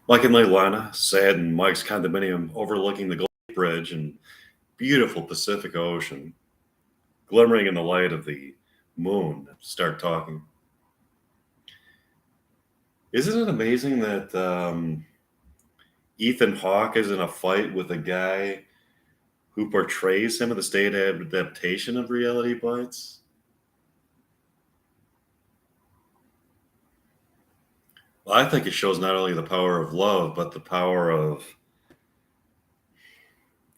Mike and Leilana sat in Mike's condominium overlooking the Golden Gate Bridge and beautiful Pacific Ocean, glimmering in the light of the moon. Start talking. Isn't it amazing that Ethan Hawke is in a fight with a guy who portrays him in the state adaptation of Reality Bites? Well, I think it shows not only the power of love, but the power of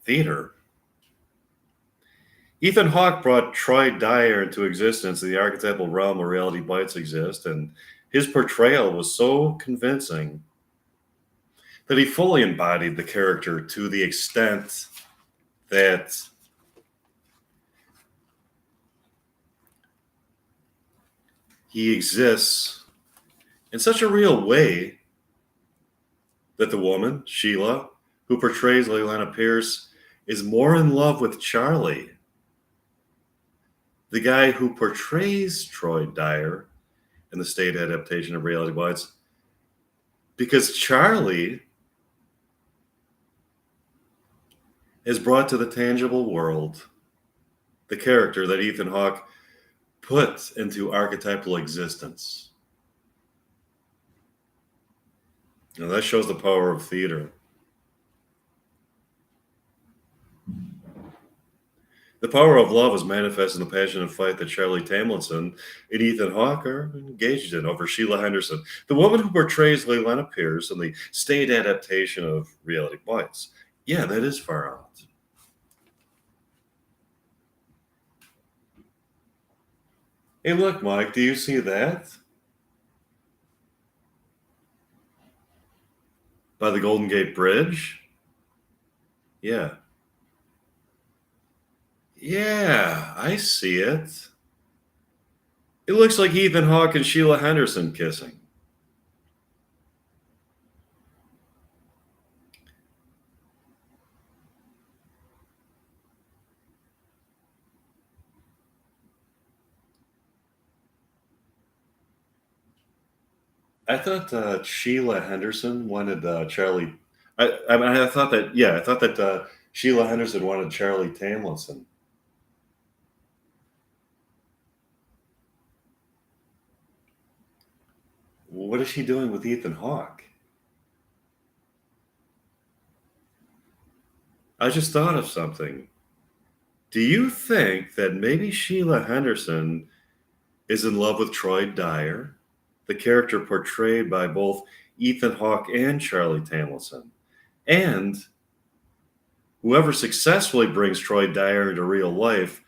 theater. Ethan Hawke brought Troy Dyer into existence in the archetypal realm where Reality Bites exist, and his portrayal was so convincing that he fully embodied the character to the extent that he exists in such a real way that the woman, Sheila, who portrays Leilana Pierce, is more in love with Charlie, the guy who portrays Troy Dyer in the state adaptation of Reality Bites, because Charlie is brought to the tangible world the character that Ethan Hawke put into archetypal existence. Now that shows the power of theater. The power of love is manifest in the passionate fight that Charlie Tamlinson and Ethan Hawke are engaged in over Sheila Henderson, the woman who portrays Leilana Pierce in the state adaptation of Reality Bites. Yeah, that is far out. Hey, look, Mike, do you see that? By the Golden Gate Bridge? Yeah. Yeah, I see it. It looks like Ethan Hawke and Sheila Henderson kissing. I thought Sheila Henderson wanted Charlie. I thought that. Yeah, I thought that Sheila Henderson wanted Charlie Tamlinson. What is she doing with Ethan Hawke? I just thought of something. Do you think that maybe Sheila Henderson is in love with Troy Dyer, the character portrayed by both Ethan Hawke and Charlie Tamlinson? And whoever successfully brings Troy Dyer into real life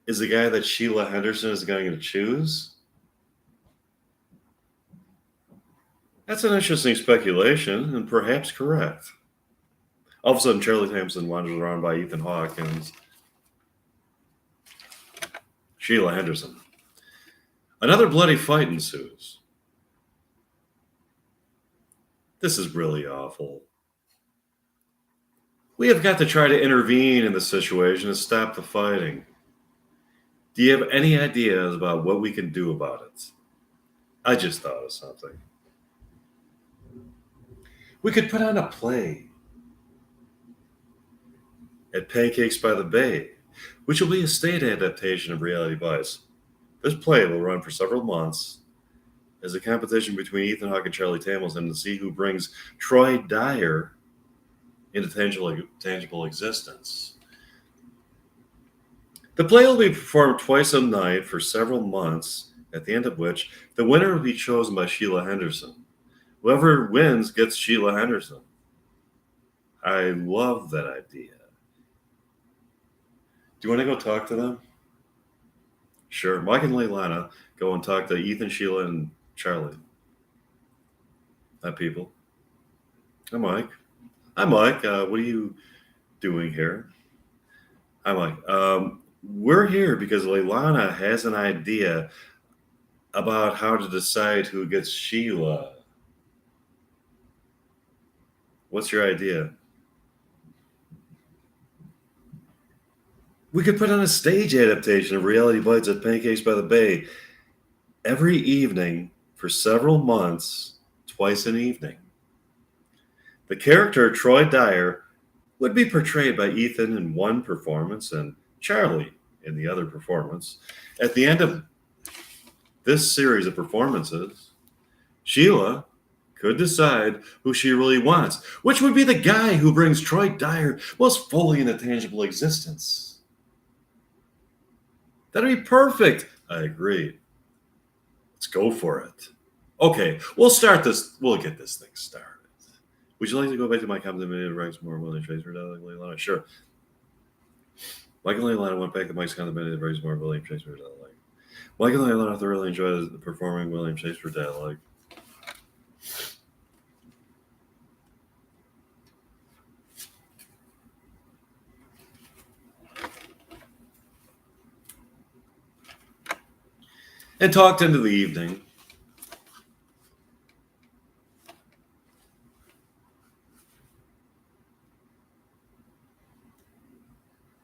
is the guy that Sheila Henderson is going to choose? That's an interesting speculation and perhaps correct. All of a sudden, Charlie Tamlinson wanders around by Ethan Hawke and Sheila Henderson. Another bloody fight ensues. This is really awful. We have got to try to intervene in the situation and stop the fighting. Do you have any ideas about what we can do about it? I just thought of something. We could put on a play at Pancakes by the Bay, which will be a state adaptation of Reality Bites. This play will run for several months as a competition between Ethan Hawke and Charlie Tamlinson to see who brings Troy Dyer into tangible existence. The play will be performed twice a night for several months, at the end of which the winner will be chosen by Sheila Henderson. Whoever wins gets Sheila Henderson. I love that idea. Do you want to go talk to them? Sure. Mike and Leilana go and talk to Ethan, Sheila, and Charlie. Hi, people. Hi, Mike. Hi, Mike. What are you doing here? Hi, Mike. We're here because Leilana has an idea about how to decide who gets Sheila. What's your idea? We could put on a stage adaptation of Reality Bites at Pancakes by the Bay every evening for several months, twice an evening. The character Troy Dyer would be portrayed by Ethan in one performance and Charlie in the other performance. At the end of this series of performances, Sheila could decide who she really wants, which would be the guy who brings Troy Dyer most fully into tangible existence. That'd be perfect. I agree. Let's go for it. Okay, we'll start this. We'll get this thing started. Would you like to go back to my complimentary ranks more willing Chase for Leilana? Sure. Mike and Leilana went back to Mike's complimentary ranks more William Shakespeare dialogue. Mike and Leilana thoroughly enjoyed performing William Shakespeare dialogue. And talked into the evening.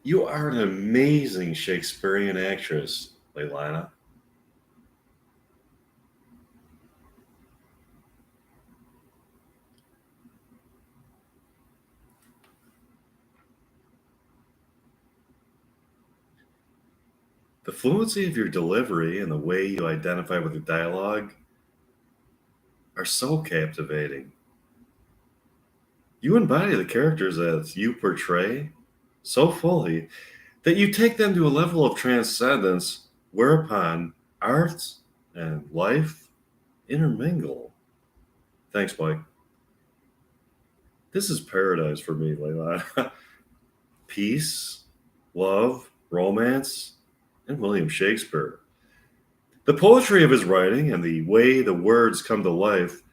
You are an amazing Shakespearean actress, Leilana. The fluency of your delivery and the way you identify with the dialogue are so captivating. You embody the characters that you portray so fully that you take them to a level of transcendence whereupon art and life intermingle. Thanks, Mike. This is paradise for me, Layla. Peace, love, romance, and William Shakespeare. The poetry of his writing and the way the words come to life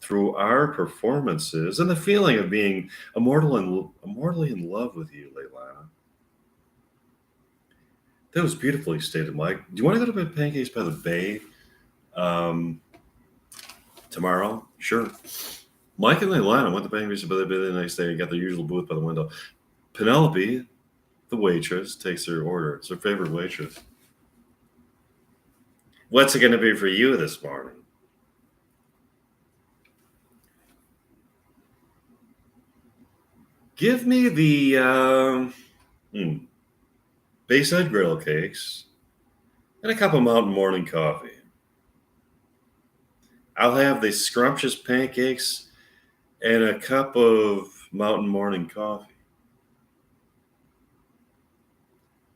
through our performances and the feeling of being immortally in love with you, Leilana. That was beautifully stated, Mike. Do you want to go to Pancakes by the Bay tomorrow? Sure. Mike and Leilana went to Pancakes by the Bay the next day and got their usual booth by the window. Penelope, the waitress, takes their order. It's her favorite waitress. What's it going to be for you this morning? Give me the Bayside Griddle Cakes and a cup of Mountain Morning Coffee. I'll have the scrumptious pancakes and a cup of Mountain Morning Coffee.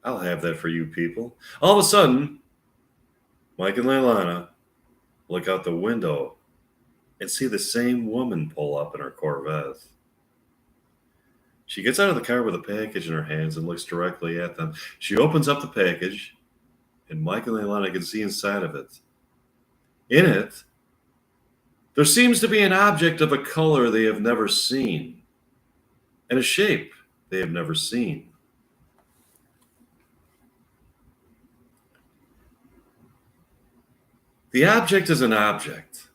I'll have that for you people. All of a sudden, Mike and Leilana look out the window and see the same woman pull up in her Corvette. She gets out of the car with a package in her hands and looks directly at them. She opens up the package, and Mike and Leilana can see inside of it. In it, there seems to be an object of a color they have never seen and a shape they have never seen. The object is an object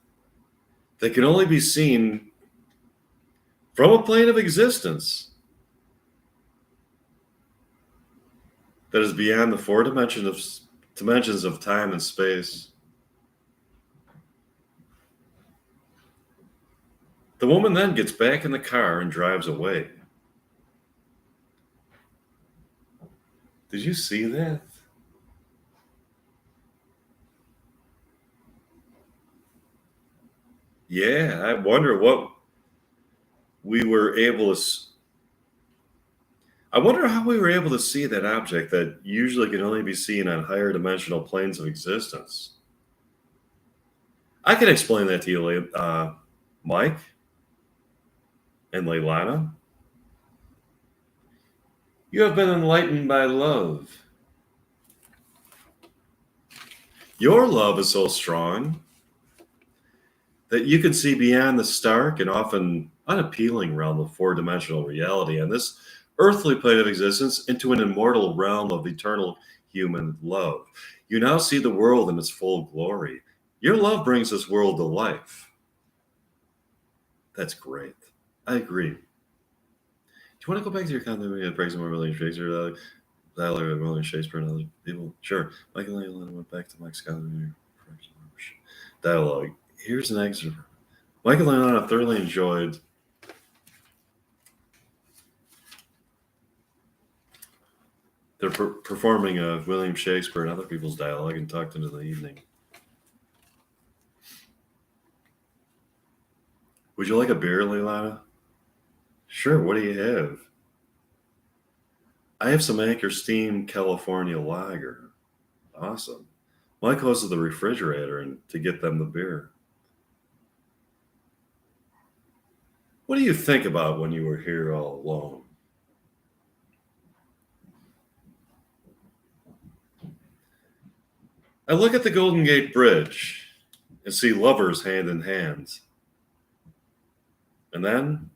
that can only be seen from a plane of existence that is beyond the four dimensions of time and space. The woman then gets back in the car and drives away. Did you see that? Yeah, I wonder what we were able to. I wonder how we were able to see that object that usually can only be seen on higher dimensional planes of existence. I can explain that to you, Mike and Leilana. You have been enlightened by love. Your love is so strong that you can see beyond the stark and often unappealing realm of four-dimensional reality and this earthly plane of existence into an immortal realm of eternal human love. You now see the world in its full glory. Your love brings this world to life. That's great. I agree. Do you want to go back to your continuity of praising more William Shakespeare? Dialogue of William Shakespeare and other people? Sure. Mike and Leilana went back to Mike's continuity dialogue. Here's an excerpt Michael and Anna thoroughly enjoyed their performing of William Shakespeare and other people's dialogue and talked into the evening. Would you like a beer, Leilana? Sure, what do you have? I have some Anchor Steam California Lager. Awesome. Mike goes to the refrigerator and to get them the beer. What do you think about when you were here all alone? I look at the Golden Gate Bridge and see lovers hand in hand. And then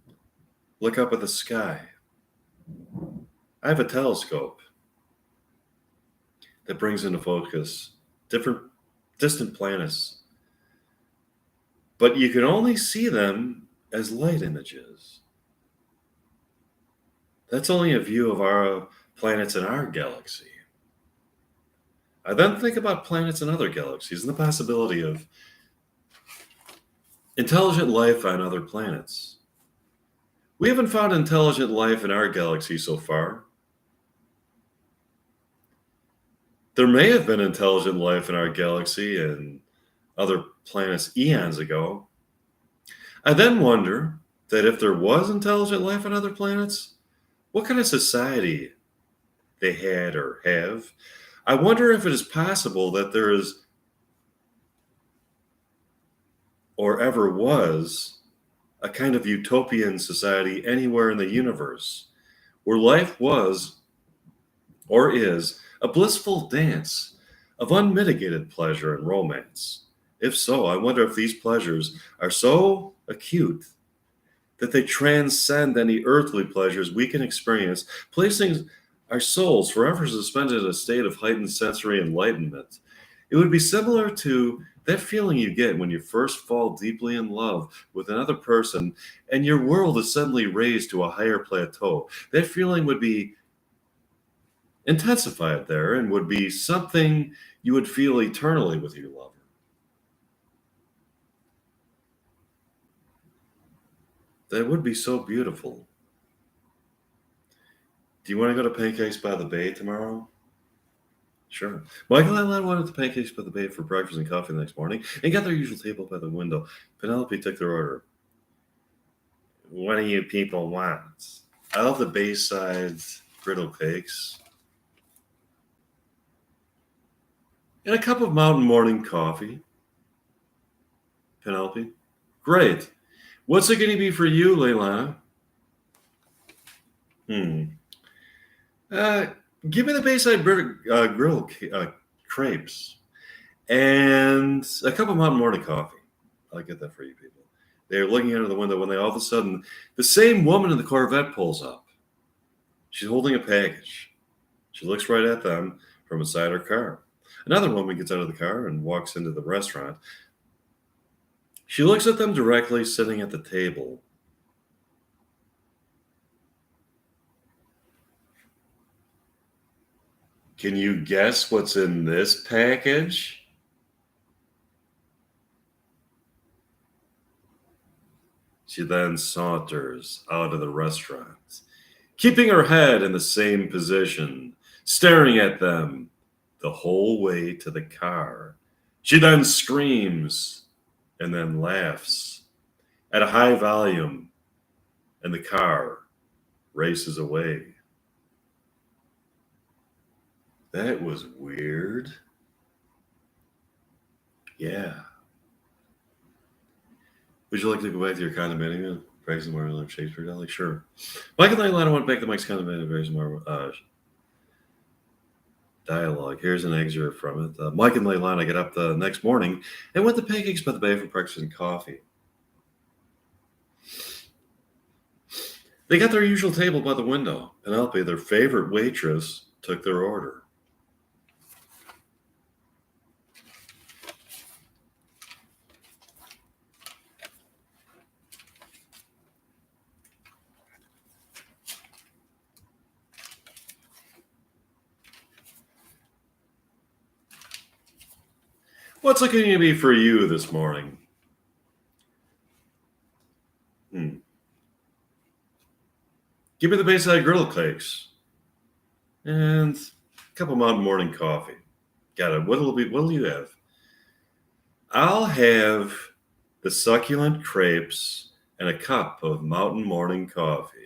look up at the sky. I have a telescope that brings into focus different distant planets, but you can only see them as light images. That's only a view of our planets in our galaxy. I then think about planets in other galaxies and the possibility of intelligent life on other planets. We haven't found intelligent life in our galaxy so far. There may have been intelligent life in our galaxy and other planets eons ago. I then wonder that if there was intelligent life on other planets, what kind of society they had or have. I wonder if it is possible that there is or ever was a kind of utopian society anywhere in the universe where life was or is a blissful dance of unmitigated pleasure and romance. If so, I wonder if these pleasures are so acute that they transcend any earthly pleasures we can experience, placing our souls forever suspended in a state of heightened sensory enlightenment. It would be similar to that feeling you get when you first fall deeply in love with another person and your world is suddenly raised to a higher plateau. That feeling would be intensified there and would be something you would feel eternally with your lover. That would be so beautiful. Do you want to go to Pancakes by the Bay tomorrow? Sure. Michael and I went up to Pancakes by the Bay for breakfast and coffee the next morning and got their usual table by the window. Penelope took their order. What do you people want? I love the Bayside griddle cakes. And a cup of mountain morning coffee. Penelope. Great. What's it going to be for you, Leilana? Uh, Give me the Bayside grill crepes and a cup of mountain morning coffee. I'll get that for you people. They're looking out of the window when they all of a sudden, the same woman in the Corvette pulls up. She's holding a package. She looks right at them from inside her car. Another woman gets out of the car and walks into the restaurant. She looks at them directly, sitting at the table. Can you guess what's in this package? She then saunters out of the restaurant, keeping her head in the same position, staring at them the whole way to the car. She then screams and then laughs at a high volume, and the car races away. That was weird. Yeah. Would you like to go back to your condominium and practice more William Shakespeare dialogue? Sure. Mike and Leilana went back to Mike's condominium and practice more dialogue. Here's an excerpt from it. Mike and Leilana get up the next morning and went to Pancakes by the Bay for breakfast and coffee. They got their usual table by the window. Penelope, their favorite waitress, took their order. What's it going to be for you this morning? Give me the Bayside Griddle Cakes and a cup of Mountain Morning Coffee. Got it. What'll you have? I'll have the succulent crepes and a cup of Mountain Morning Coffee.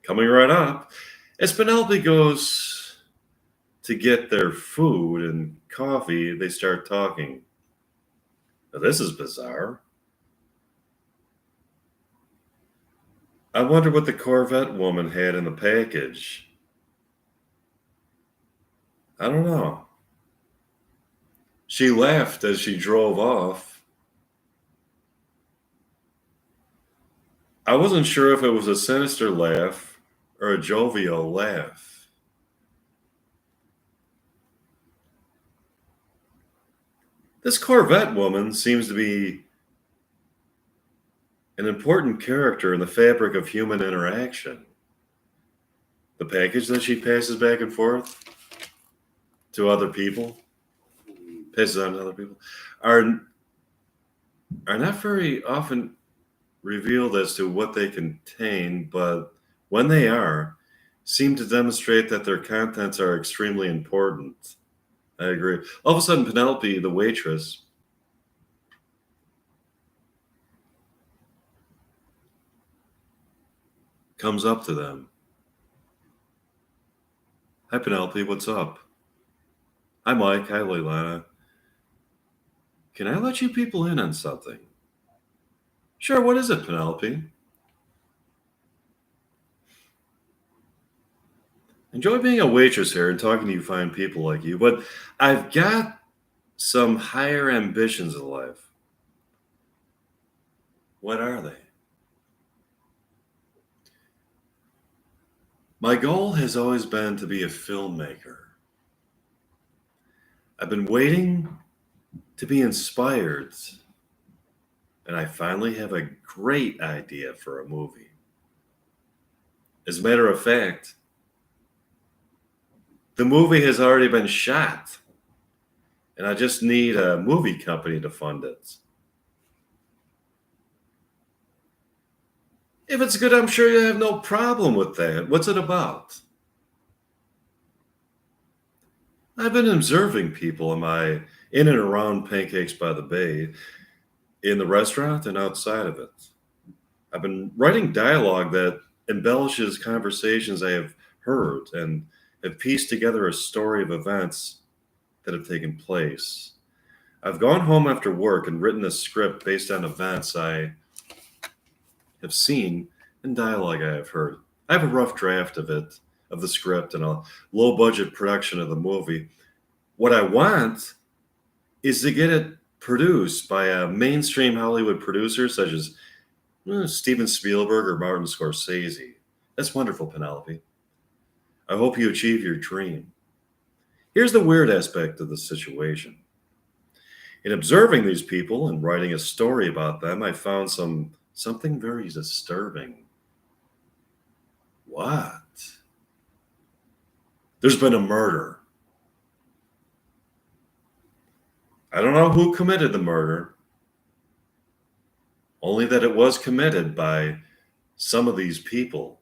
Coming right up, as Penelope goes to get their food and coffee, they start talking. Now, this is bizarre. I wonder what the Corvette woman had in the package. I don't know. She laughed as she drove off. I wasn't sure if it was a sinister laugh or a jovial laugh. This Corvette woman seems to be an important character in the fabric of human interaction. The package that she passes back and forth to other people, passes on to other people, are not very often revealed as to what they contain, but when they are, seem to demonstrate that their contents are extremely important. I agree. All of a sudden, Penelope, the waitress, comes up to them. Hi, Penelope, what's up? Hi, Mike. Hi, Leilana. Can I let you people in on something? Sure, what is it, Penelope? Enjoy being a waitress here and talking to you fine people like you, but I've got some higher ambitions in life. What are they? My goal has always been to be a filmmaker. I've been waiting to be inspired, and I finally have a great idea for a movie. As a matter of fact, the movie has already been shot, and I just need a movie company to fund it. If it's good, I'm sure you have no problem with that. What's it about? I've been observing people in and around Pancakes by the Bay, in the restaurant and outside of it. I've been writing dialogue that embellishes conversations I have heard and have pieced together a story of events that have taken place. I've gone home after work and written a script based on events I have seen and dialogue I have heard. I have a rough draft of it, of the script, and a low budget production of the movie. What I want is to get it produced by a mainstream Hollywood producer such as Steven Spielberg or Martin Scorsese. That's wonderful, Penelope. I hope you achieve your dream. Here's the weird aspect of the situation. In observing these people and writing a story about them, I found something very disturbing. What? There's been a murder. I don't know who committed the murder, only that it was committed by some of these people.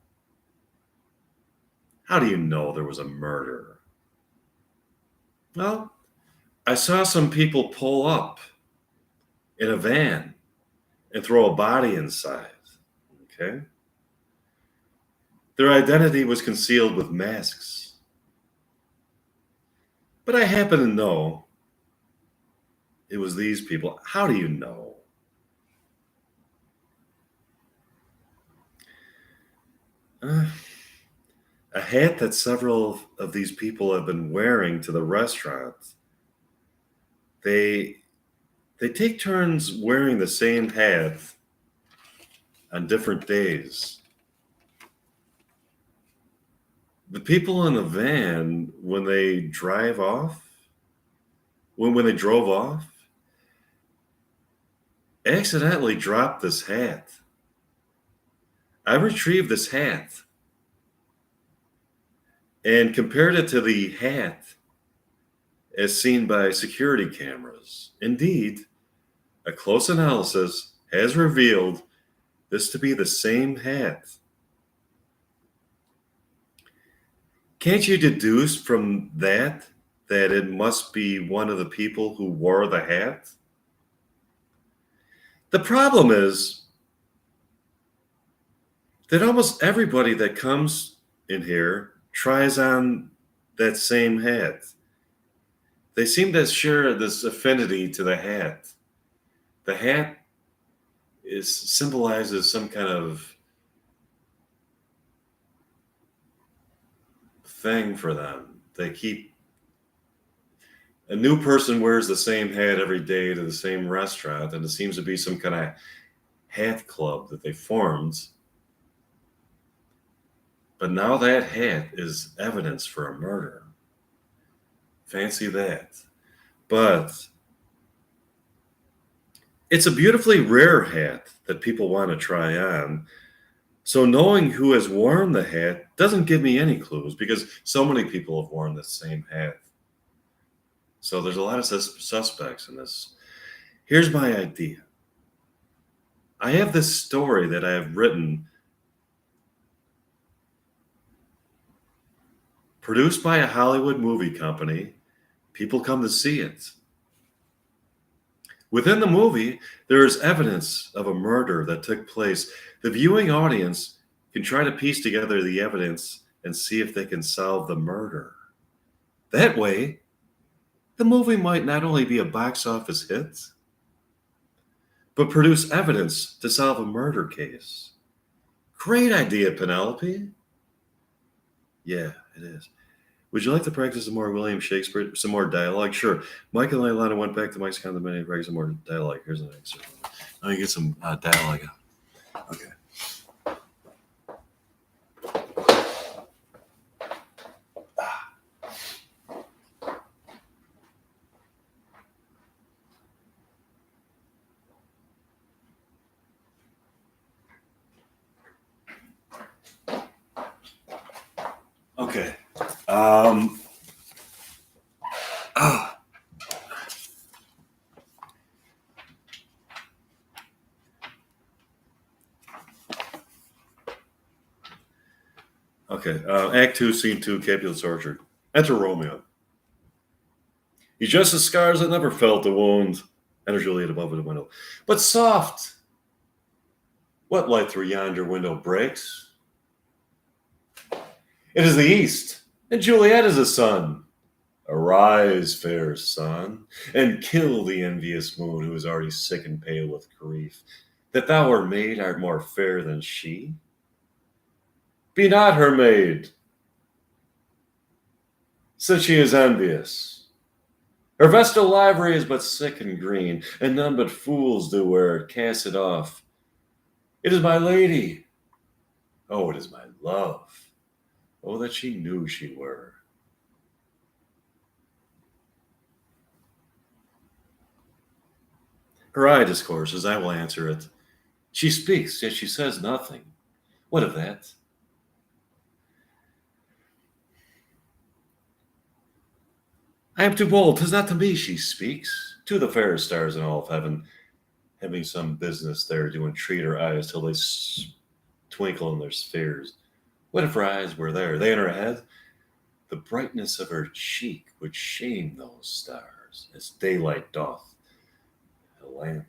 How do you know there was a murder? Well, I saw some people pull up in a van and throw a body inside. Okay? Their identity was concealed with masks. But I happen to know it was these people. How do you know? A hat that several of these people have been wearing to the restaurant. They take turns wearing the same hat on different days. The people in the van, when they drive off, when they drove off, accidentally dropped this hat. I retrieved this hat and compared it to the hat as seen by security cameras. Indeed, a close analysis has revealed this to be the same hat Can't you deduce from that that it must be one of the people who wore the hat? The problem is that almost everybody that comes in here tries on that same hat. They seem to share this affinity to the hat. The hat symbolizes some kind of thing for them. They keep a new person wears the same hat every day to the same restaurant, and it seems to be some kind of hat club that they formed. But now that hat is evidence for a murder. Fancy that. But it's a beautifully rare hat that people want to try on. So knowing who has worn the hat doesn't give me any clues because so many people have worn the same hat. So there's a lot of suspects in this. Here's my idea. I have this story that I have written, produced by a Hollywood movie company. People come to see it. Within the movie, there is evidence of a murder that took place. The viewing audience can try to piece together the evidence and see if they can solve the murder. That way, the movie might not only be a box office hit, but produce evidence to solve a murder case. Great idea, Penelope. Yeah, it is. Would you like to practice some more William Shakespeare, some more dialogue? Sure. Mike and Leilani went back to Mike's condominium to practice some more dialogue. Here's an excerpt. Let me get some dialogue out. Okay. Okay. Okay. Act 2, Scene 2, Capulet's Orchard. Enter Romeo. He's just as scars that never felt the wound. Enter Juliet above the window. But soft. What light through yonder window breaks? It is the east, and Juliet is the sun. Arise, fair sun, and kill the envious moon who is already sick and pale with grief, that thou her maid art more fair than she. Be not her maid, since she is envious. Her vestal livery is but sick and green, and none but fools do wear it. Cast it off. It is my lady. Oh, it is my love. Oh, that she knew she were. Her eye discourses, I will answer it. She speaks, yet she says nothing. What of that? I am too bold. 'Tis not to me she speaks, to the fairest stars in all of heaven, having some business there to entreat her eyes till they twinkle in their spheres. What if her eyes were there? They in her head? The brightness of her cheek would shame those stars, as daylight doth a lamp.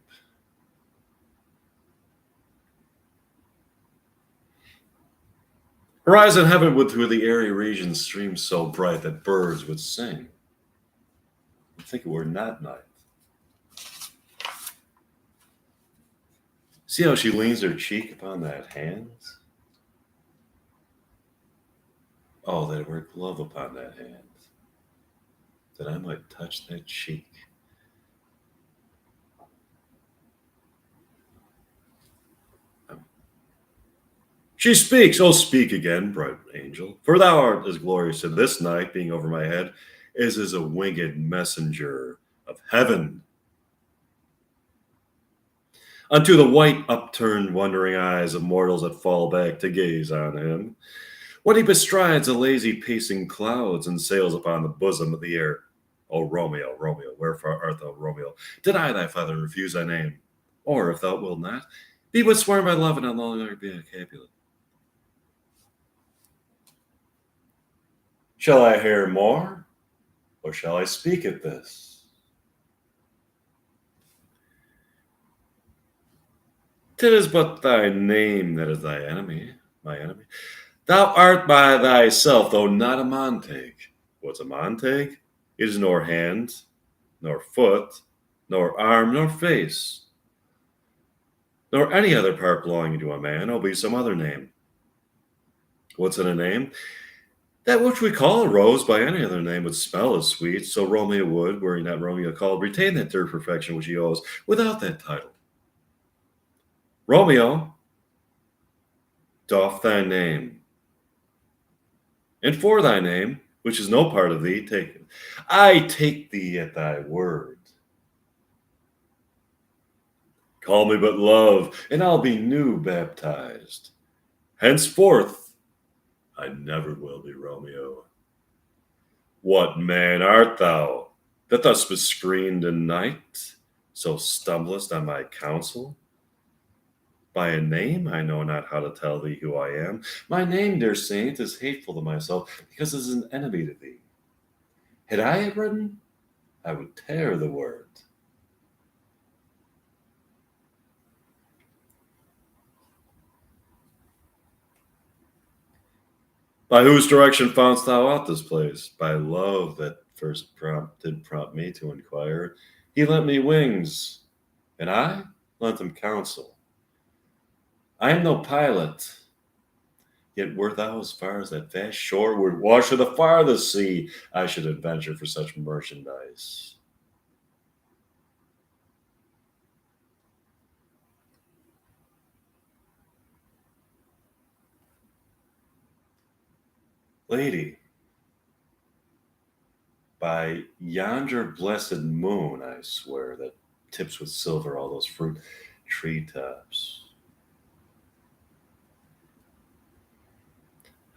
Her eyes in heaven would through the airy regions stream so bright that birds would sing. I think it were not night. See how she leans her cheek upon that hand? Oh, that it were a glove upon that hand, that I might touch that cheek. She speaks. Oh, speak again, bright angel, for thou art as glorious in this night, being over my head, as is a winged messenger of heaven. Unto the white upturned wondering eyes of mortals that fall back to gaze on him, when he bestrides the lazy pacing clouds and sails upon the bosom of the air. O Romeo, Romeo, wherefore art thou, Romeo? Deny thy father and refuse thy name. Or, if thou wilt not, be but sworn by love and no longer be a Capulet. Shall I hear more, or shall I speak at this? 'Tis but thy name that is thy enemy, my enemy. Thou art by thyself, though not a Montag. What's a Montag? It is nor hand, nor foot, nor arm, nor face, nor any other part belonging to a man, it'll be some other name. What's in a name? That which we call a rose by any other name would smell as sweet, so Romeo would, were he not Romeo called, retain that third perfection which he owes without that title. Romeo, doff thy name, and for thy name, which is no part of thee, take it. I take thee at thy word. Call me but love, and I'll be new baptized. Henceforth, I never will be Romeo. What man art thou, that thus bescreened in night, so stumblest on my counsel? By a name I know not how to tell thee who I am. My name, dear saint, is hateful to myself, because it is an enemy to thee. Had I it written, I would tear the word. By whose direction foundst thou out this place? By love that first prompt me to inquire. He lent me wings, and I lent him counsel. I am no pilot, yet wert thou as far as that vast shore would wash to the farthest sea, I should adventure for such merchandise. Lady, by yonder blessed moon, I swear, that tips with silver all those fruit treetops.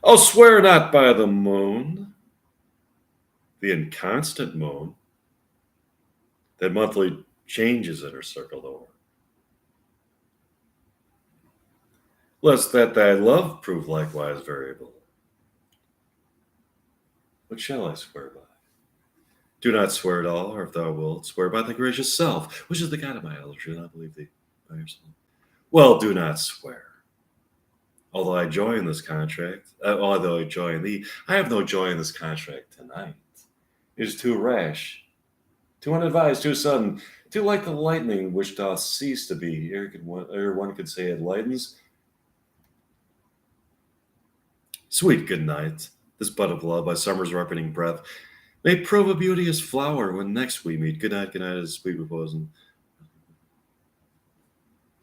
Oh, swear not by the moon, the inconstant moon, that monthly changes in her circled o'er. Lest that thy love prove likewise variable. What shall I swear by? Do not swear at all, or if thou wilt, swear by thy gracious self, which is the God of my elders, do not believe thee by yourself. Well, do not swear. Although I joy in this contract, although I joy in thee, I have no joy in this contract tonight. It is too rash, too unadvised, too sudden, too like the lightning which doth cease to be, ere one could say it lightens. Sweet good night, this bud of love, by summer's ripening breath, may prove a beauteous flower when next we meet. Good night, as sweet repose. And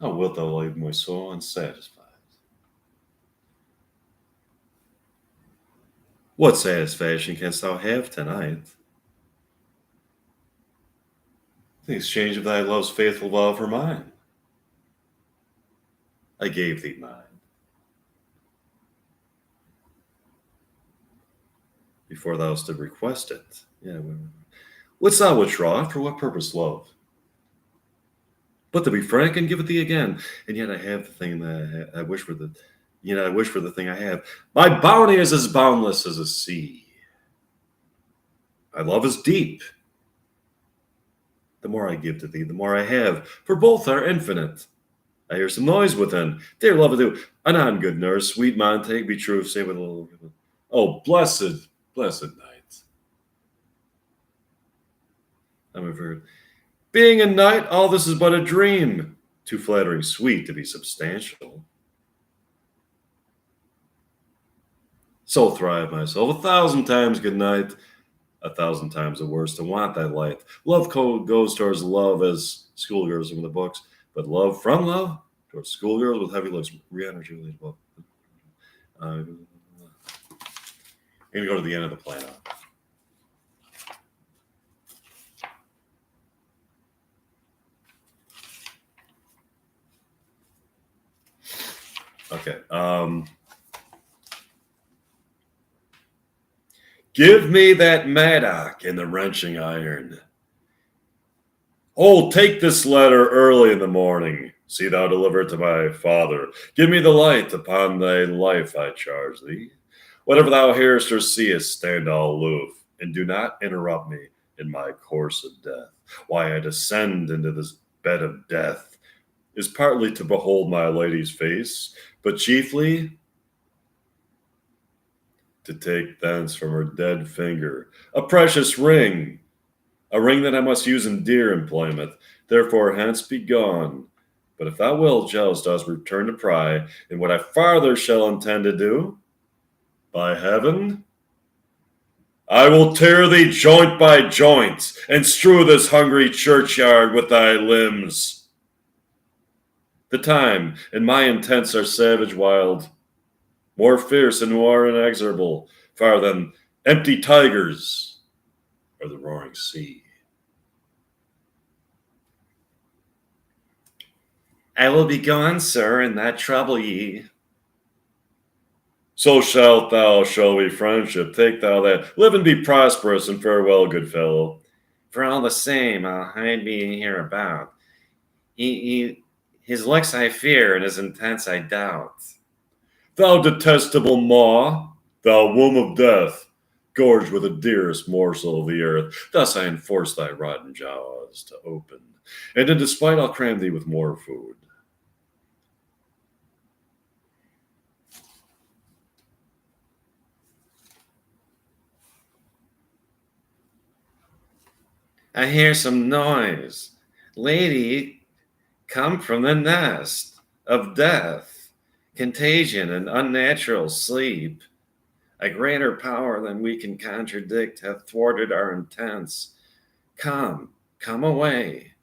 how wilt thou leave my soul unsatisfied? What satisfaction canst thou have tonight? The exchange of thy love's faithful vow for mine. I gave thee mine. Before thou did request it. Yeah. Wouldst thou withdraw it? For what purpose, love? But to be frank and give it thee again. And yet I have the thing that I wish for I wish for the thing I have. My bounty is as boundless as a sea. My love is deep. The more I give to thee, the more I have, for both are infinite. I hear some noise within. Dear love of thee, anon, good nurse, sweet Montag, be true, say with a little. Oh, blessed night. I'm averred. Being a night, all this is but a dream. Too flattering sweet to be substantial. So thrive myself 1,000 times good night, 1,000 times the worse to want thy light. Love code goes towards love as schoolgirls in the books, but love from love towards schoolgirls with heavy looks. Rihanna Juliet book. I'm going to go to the end of the plan. Okay. Give me that mattock and the wrenching iron. Oh, take this letter early in the morning. See thou deliver it to my father. Give me the light upon thy life, I charge thee. Whatever thou hearest or seest, stand all aloof, and do not interrupt me in my course of death. Why I descend into this bed of death is partly to behold my lady's face, but chiefly to take thence from her dead finger a precious ring, a ring that I must use in dear employment. Therefore, hence be gone. But if thou wilt, Giles does return to pry, and what I farther shall intend to do, by heaven, I will tear thee joint by joint, and strew this hungry churchyard with thy limbs. The time and my intents are savage wild, more fierce and more inexorable, far than empty tigers or the roaring sea. I will be gone, sir, and not trouble ye. So shalt thou show me friendship. Take thou that. Live and be prosperous, and farewell, good fellow. For all the same, I'll hide me hereabout. His looks I fear, and his intents I doubt. Thou detestable maw, thou womb of death, gorged with the dearest morsel of the earth, thus I enforce thy rotten jaws to open, and in despite I'll cram thee with more food. I hear some noise. Lady, come from the nest of death, contagion and unnatural sleep. A greater power than we can contradict hath thwarted our intents. Come, come away.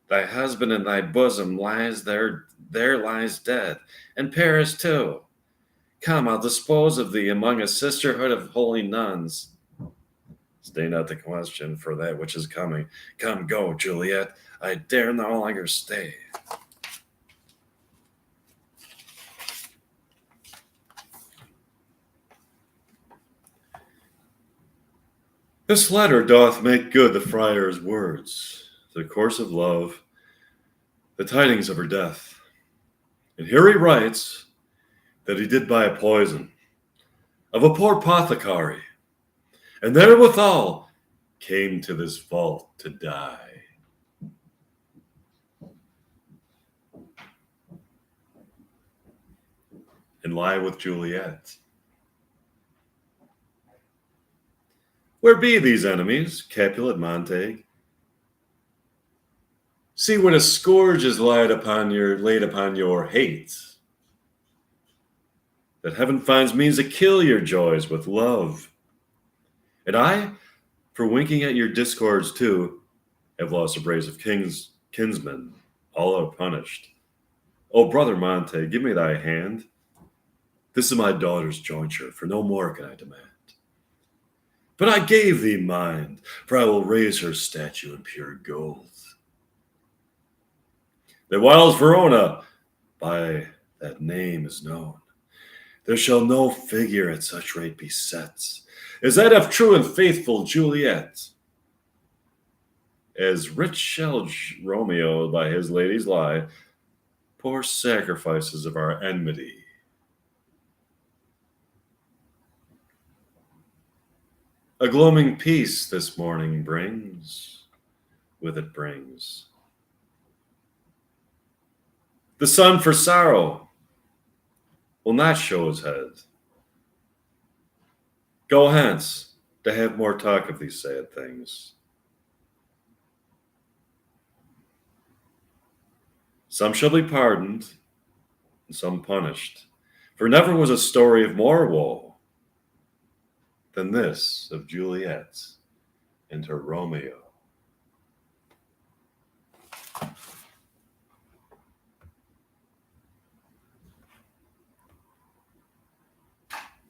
Thy husband in thy bosom lies there lies dead, and Paris too. Come, I'll dispose of thee among a sisterhood of holy nuns. Stay not the question for that which is coming. Come, go, Juliet. I dare no longer stay. This letter doth make good the friar's words, the course of love, the tidings of her death. And here he writes that he did buy a poison of a poor apothecary, and therewithal came to this vault to die. And lie with Juliet. Where be these enemies, Capulet, Montague? See what a scourge is laid upon your hate, that heaven finds means to kill your joys with love. And I, for winking at your discords too, have lost a brace of kinsmen, all are punished. O brother Monte, give me thy hand. This is my daughter's jointure, for no more can I demand. But I gave thee mine, for I will raise her statue in pure gold. That whiles Verona by that name is known, there shall no figure at such rate be set as that of true and faithful Juliet. As rich shall Romeo by his ladies lie, poor sacrifices of our enmity. A gloaming peace this morning brings, with it brings the sun for sorrow will not show his head. Go hence to have more talk of these sad things. Some shall be pardoned, and some punished, for never was a story of more woe than this of Juliet and her Romeo.